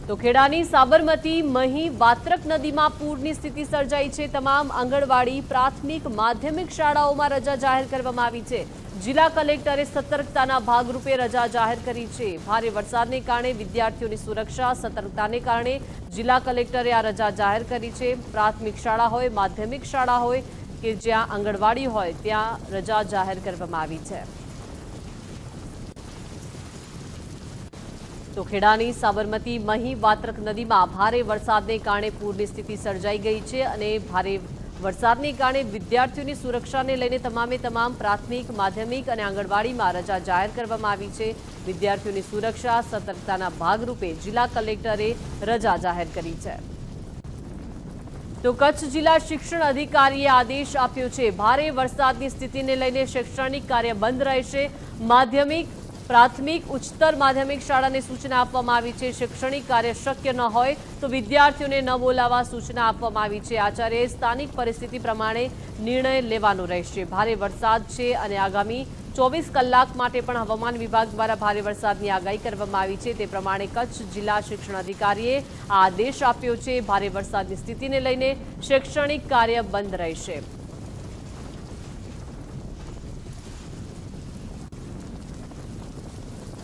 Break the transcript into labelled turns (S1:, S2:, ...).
S1: તો ખેડાની સાબરમતી મહી વાત્રક નદીમાં પૂરની સ્થિતિ સર્જાઈ છે। તમામ આંગણવાડી પ્રાથમિક માધ્યમિક શાળાઓમાં રજા જાહેર કરવામાં આવી છે। જિલ્લા કલેક્ટરે સતર્કતાના ભાગરૂપે રજા જાહેર કરી છે। ભારે વરસાદને કારણે વિદ્યાર્થીઓની સુરક્ષા સતર્કતાને કારણે જિલ્લા કલેક્ટરે આ રજા જાહેર કરી છે। પ્રાથમિક શાળા હોય માધ્યમિક શાળા હોય કે જ્યાં આંગણવાડી હોય ત્યાં રજા જાહેર કરવામાં આવી છે। તો ખેડાની સાબરમતી મહી વાત્રક નદીમાં ભારે વરસાદને કારણે પૂરની સ્થિતિ સર્જાઈ ગઈ છે અને ભારે વરસાદને કારણે વિદ્યાર્થીઓની સુરક્ષાને લઈને તમામ પ્રાથમિક માધ્યમિક અને આંગણવાડીમાં રજા જાહેર કરવામાં આવી છે। વિદ્યાર્થીઓની સુરક્ષા સતર્કતાના ભાગરૂપે જિલ્લા કલેક્ટરે રજા જાહેર કરી છે। તો કચ્છ જિલ્લા શિક્ષણ અધિકારીએ આદેશ આપ્યો છે। ભારે વરસાદની સ્થિતિને લઈને શૈક્ષણિક કાર્ય બંધ રહેશે। માધ્યમિક પ્રાથમિક ઉચ્ચતર માધ્યમિક શાળાને સૂચના આપવામાં આવી છે। શૈક્ષણિક કાર્ય શક્ય ન હોય તો વિદ્યાર્થીઓને ન બોલાવવા સૂચના આપવામાં આવી છે। આચાર્યએ સ્થાનિક પરિસ્થિતિ પ્રમાણે નિર્ણય લેવાનો રહેશે। ભારે વરસાદ છે અને આગામી 24 કલાક માટે પણ હવામાન વિભાગ દ્વારા ભારે વરસાદની આગાહી કરવામાં આવી છે। તે પ્રમાણે કચ્છ જિલ્લા શિક્ષણ અધિકારીએ આ આદેશ આપ્યો છે। ભારે વરસાદની સ્થિતિને લઈને શૈક્ષણિક કાર્ય બંધ રહેશે।